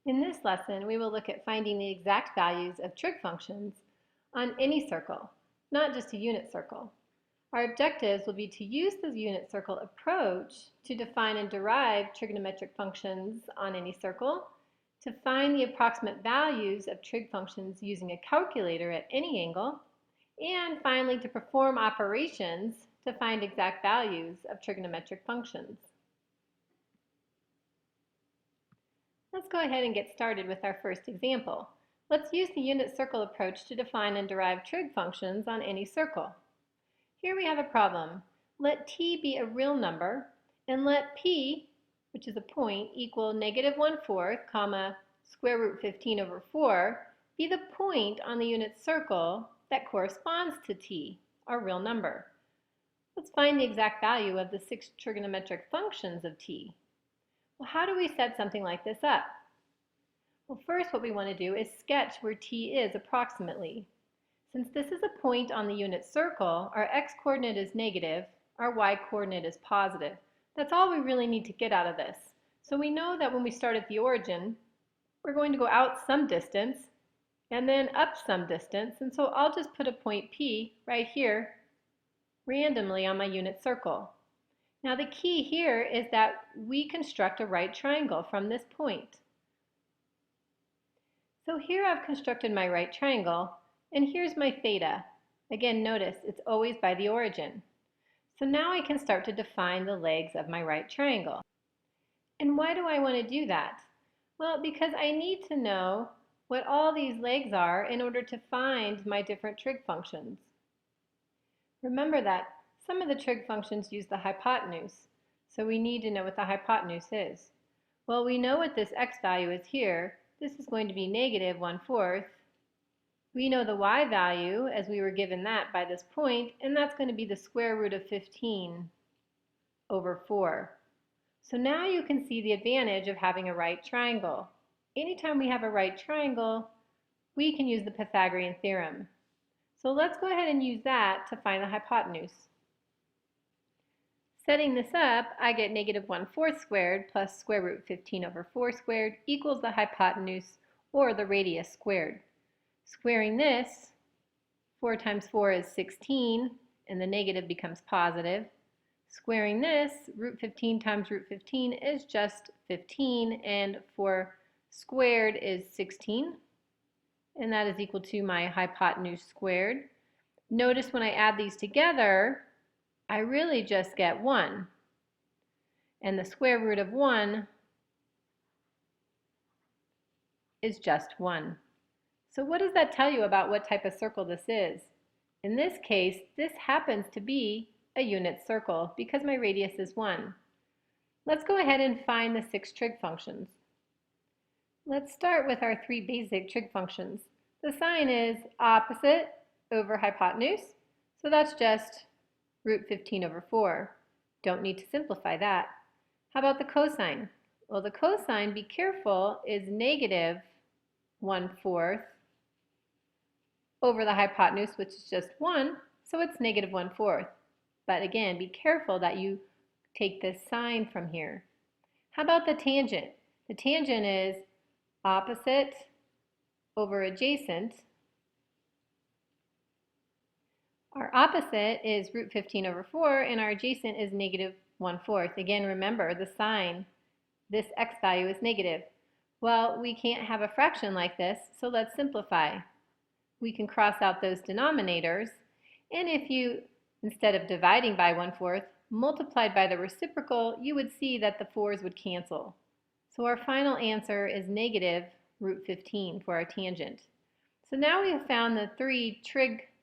In this lesson, we will look at finding the exact values of trig functions on any circle, not just a unit circle. Our objectives will be to use the unit circle approach to define and derive trigonometric functions on any circle, to find the approximate values of trig functions using a calculator at any angle, and finally to perform operations to find exact values of trigonometric functions. Let's go ahead and get started with our first example. Let's use the unit circle approach to define and derive trig functions on any circle. Here we have a problem. Let t be a real number, and let p, which is a point, equal -1/4, comma, square root 15 over 4, be the point on the unit circle that corresponds to t, our real number. Let's find the exact value of the 6 trigonometric functions of t. Well, how do we set something like this up? Well, first what we want to do is sketch where t is approximately. Since this is a point on the unit circle, our x-coordinate is negative, our y-coordinate is positive. That's all we really need to get out of this. So we know that when we start at the origin, we're going to go out some distance and then up some distance, and so I'll just put a point P right here randomly on my unit circle. Now the key here is that we construct a right triangle from this point. So here I've constructed my right triangle, and here's my theta. Again, notice it's always by the origin. So now I can start to define the legs of my right triangle. And why do I want to do that? Well, because I need to know what all these legs are in order to find my different trig functions. Remember that some of the trig functions use the hypotenuse, so we need to know what the hypotenuse is. Well, we know what this x value is here. This is going to be -1/4. We know the y value, as we were given that by this point, and that's going to be the square root of 15 over 4. So now you can see the advantage of having a right triangle. Anytime we have a right triangle, we can use the Pythagorean Theorem. So let's go ahead and use that to find the hypotenuse. Setting this up, I get -1/4 squared plus square root 15 over 4 squared equals the hypotenuse, or the radius squared. Squaring this, 4 times 4 is 16, and the negative becomes positive. Squaring this, root 15 times root 15 is just 15, and 4 squared is 16, and that is equal to my hypotenuse squared. Notice when I add these together, I really just get 1, and the square root of 1 is just 1. So what does that tell you about what type of circle this is? In this case, this happens to be a unit circle because my radius is 1. Let's go ahead and find the 6 trig functions. Let's start with our 3 basic trig functions. The sign is opposite over hypotenuse, so that's just root 15 over 4. Don't need to simplify that. How about the cosine? Well, the cosine, be careful, is -1/4 over the hypotenuse, which is just 1, so it's -1/4. But again, be careful that you take this sign from here. How about the tangent? The tangent is opposite over adjacent. Our opposite is root 15 over 4, and our adjacent is -1/4. Again, remember the sign, this x value is negative. Well, we can't have a fraction like this, so let's simplify. We can cross out those denominators, and if you, instead of dividing by 1/4, multiplied by the reciprocal, you would see that the 4's would cancel. So our final answer is -root 15 for our tangent. So now we have found the 3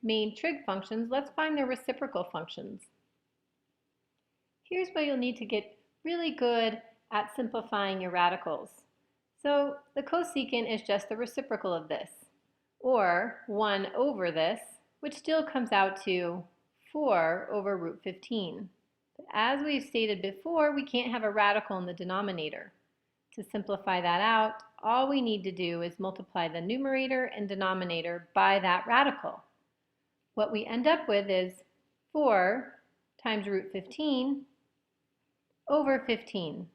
main trig functions. Let's find their reciprocal functions. Here's where you'll need to get really good at simplifying your radicals. So the cosecant is just the reciprocal of this, or 1 over this, which still comes out to 4 over root 15. But as we've stated before, we can't have a radical in the denominator. To simplify that out, all we need to do is multiply the numerator and denominator by that radical. What we end up with is 4 times root 15 over 15.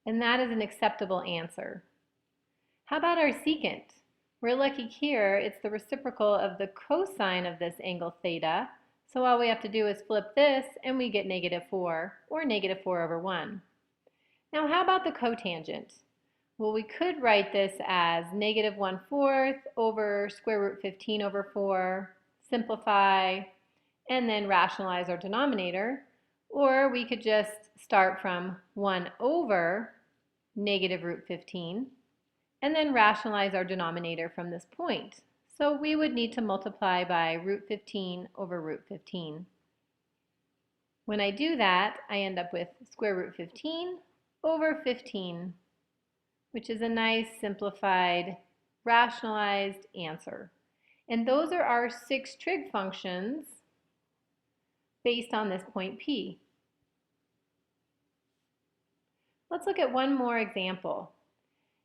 And that is an acceptable answer. How about our secant? We're lucky here, it's the reciprocal of the cosine of this angle theta. So all we have to do is flip this and we get -4, or -4/1. Now how about the cotangent? Well, we could write this as -1/4 over square root 15/4, simplify, and then rationalize our denominator. Or we could just start from 1 over -√15, and then rationalize our denominator from this point. So we would need to multiply by √15 over √15. When I do that, I end up with square root 15 over 15, which is a nice simplified, rationalized answer. And those are our 6 trig functions based on this point P. Let's look at one more example.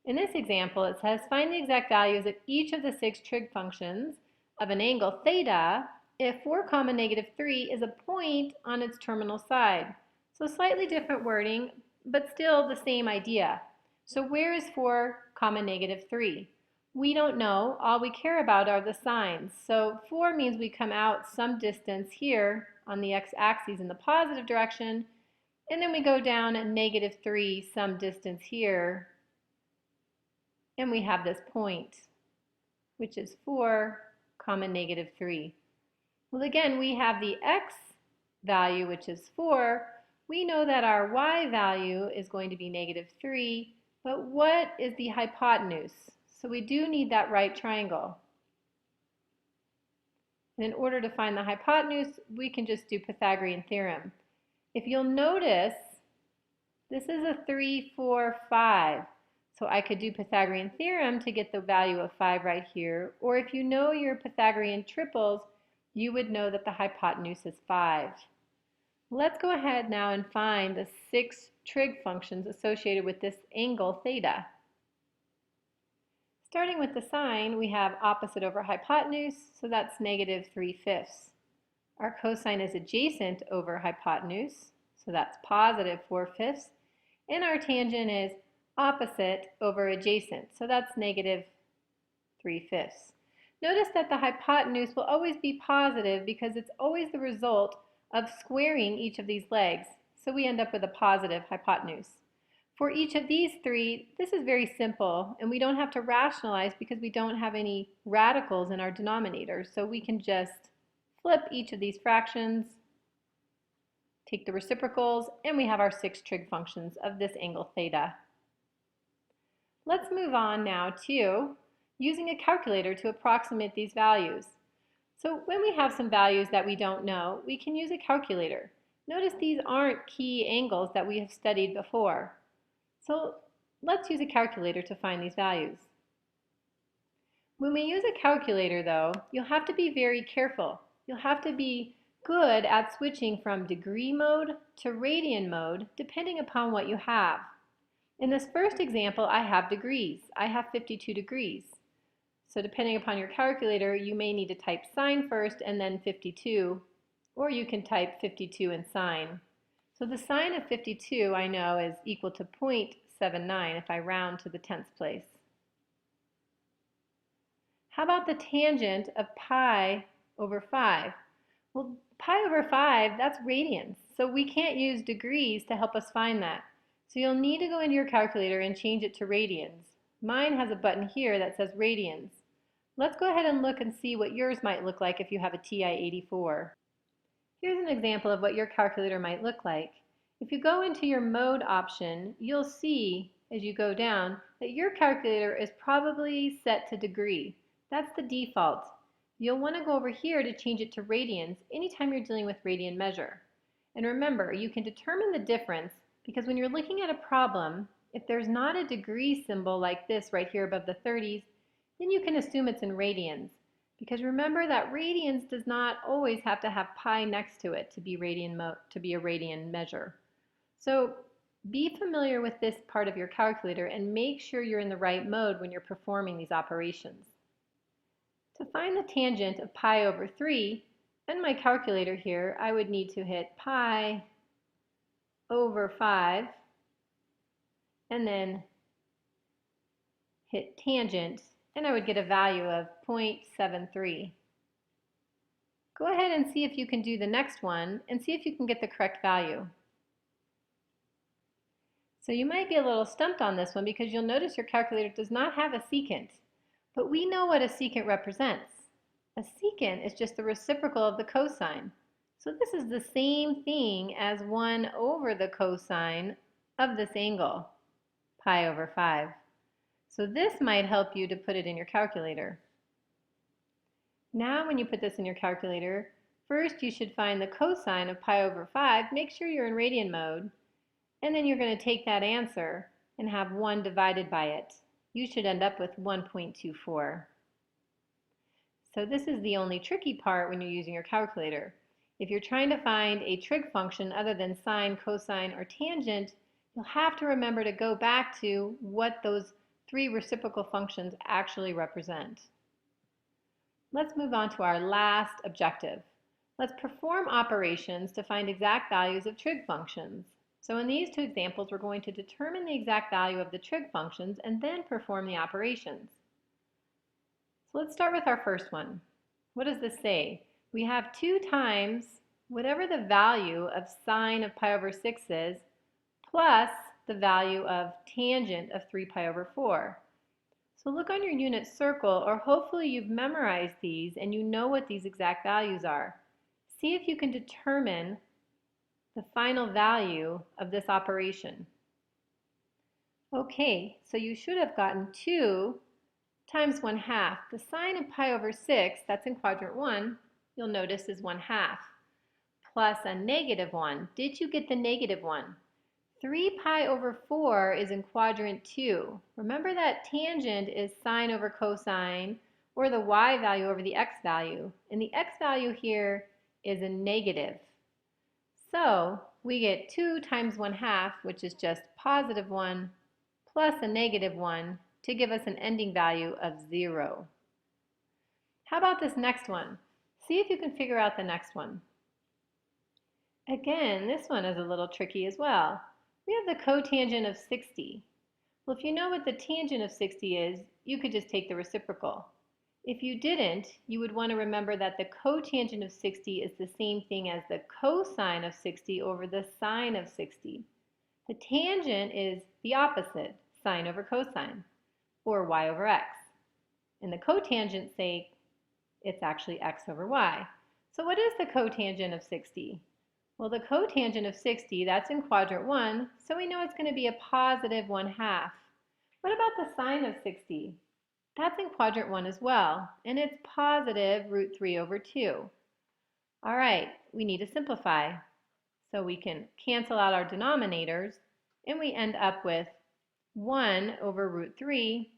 In this example, it says find the exact values of each of the 6 trig functions of an angle theta if 4, -3 is a point on its terminal side. So slightly different wording, but still the same idea. So where is 4, -3? We don't know. All we care about are the signs. So 4 means we come out some distance here on the x-axis in the positive direction, and then we go down at -3 some distance here, and we have this point, which is 4, -3. Well, again, we have the x value, which is 4. We know that our y value is going to be -3, but what is the hypotenuse? So we do need that right triangle. And in order to find the hypotenuse, we can just do Pythagorean theorem. If you'll notice, this is a 3, 4, 5. So I could do Pythagorean theorem to get the value of 5 right here. Or if you know your Pythagorean triples, you would know that the hypotenuse is 5. Let's go ahead now and find the 6 trig functions associated with this angle theta. Starting with the sign, we have opposite over hypotenuse, so that's -3/5. Our cosine is adjacent over hypotenuse, so that's +4/5. And our tangent is opposite over adjacent, so that's -3/5. Notice that the hypotenuse will always be positive because it's always the result of squaring each of these legs, so we end up with a positive hypotenuse. For each of these 3, this is very simple, and we don't have to rationalize because we don't have any radicals in our denominator, so we can just flip each of these fractions, take the reciprocals, and we have our 6 trig functions of this angle theta. Let's move on now to using a calculator to approximate these values. So when we have some values that we don't know, we can use a calculator. Notice these aren't key angles that we have studied before. So let's use a calculator to find these values. When we use a calculator, though, you'll have to be very careful. You'll have to be good at switching from degree mode to radian mode, depending upon what you have. In this first example, I have degrees. I have 52 degrees. So depending upon your calculator, you may need to type sine first and then 52, or you can type 52 and sine. So the sine of 52 I know is equal to 0.79 if I round to the 10th place. How about the tangent of pi over 5? Well, pi over 5, that's radians, so we can't use degrees to help us find that. So you'll need to go into your calculator and change it to radians. Mine has a button here that says radians. Let's go ahead and look and see what yours might look like if you have a TI-84. Here's an example of what your calculator might look like. If you go into your mode option, you'll see as you go down that your calculator is probably set to degree. That's the default. You'll want to go over here to change it to radians anytime you're dealing with radian measure. And remember, you can determine the difference because when you're looking at a problem, if there's not a degree symbol like this right here above the 30s, then you can assume it's in radians. Because remember that radians does not always have to have pi next to it to be a radian measure. So be familiar with this part of your calculator and make sure you're in the right mode when you're performing these operations. To find the tangent of pi over 3, in my calculator here, I would need to hit pi over 5 and then hit tangent, and I would get a value of 0.73. Go ahead and see if you can do the next one and see if you can get the correct value. So you might be a little stumped on this one because you'll notice your calculator does not have a secant, but we know what a secant represents. A secant is just the reciprocal of the cosine. So this is the same thing as 1 over the cosine of this angle, pi over 5. So this might help you to put it in your calculator. Now when you put this in your calculator, first you should find the cosine of pi over 5. Make sure you're in radian mode. And then you're going to take that answer and have 1 divided by it. You should end up with 1.24. So this is the only tricky part when you're using your calculator. If you're trying to find a trig function other than sine, cosine, or tangent, you'll have to remember to go back to what those 3 reciprocal functions actually represent. Let's move on to our last objective. Let's perform operations to find exact values of trig functions. So in these 2 examples, we're going to determine the exact value of the trig functions and then perform the operations. So let's start with our first one. What does this say? We have 2 times whatever the value of sine of pi over 6 is, plus the value of tangent of 3 pi over 4. So look on your unit circle, or hopefully you've memorized these and you know what these exact values are. See if you can determine the final value of this operation. Okay, so you should have gotten 2 times 1/2. The sine of pi over 6, that's in quadrant 1, you'll notice is 1/2, plus a -1. Did you get the -1? 3 pi over 4 is in quadrant 2. Remember that tangent is sine over cosine, or the y value over the x value. And the x value here is a negative. So we get 2 times 1/2, which is just +1, plus a -1 to give us an ending value of 0. How about this next one? See if you can figure out the next one. Again, this one is a little tricky as well. We have the cotangent of 60. Well, if you know what the tangent of 60 is, you could just take the reciprocal. If you didn't, you would want to remember that the cotangent of 60 is the same thing as the cosine of 60 over the sine of 60. The tangent is the opposite, sine over cosine, or y over x. In the cotangent's sake, it's actually x over y. So what is the cotangent of 60? Well, the cotangent of 60, that's in quadrant 1, so we know it's going to be a +1/2. What about the sine of 60? That's in quadrant 1 as well, and it's +√3/2. All right, we need to simplify. So we can cancel out our denominators, and we end up with 1 over √3,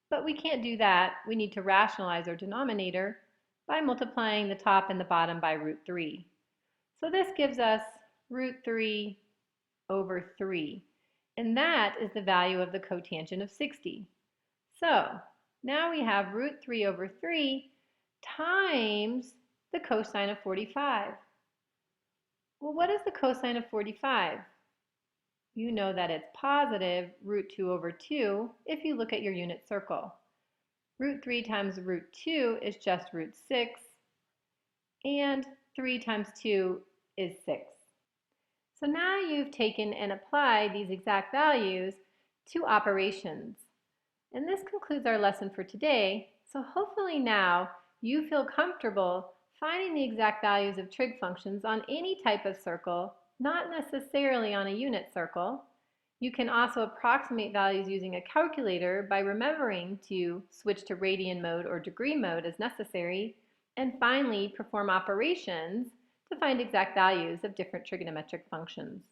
but we can't do that. We need to rationalize our denominator by multiplying the top and the bottom by √3. So this gives us √3/3, and that is the value of the cotangent of 60. So now we have √3/3 times the cosine of 45. Well, what is the cosine of 45? You know that it's +√2/2 if you look at your unit circle. √3 times √2 is just √6, and 3 times 2 is 6. So now you've taken and applied these exact values to operations. And this concludes our lesson for today. So hopefully now you feel comfortable finding the exact values of trig functions on any type of circle, not necessarily on a unit circle. You can also approximate values using a calculator by remembering to switch to radian mode or degree mode as necessary, and finally perform operations to find exact values of different trigonometric functions.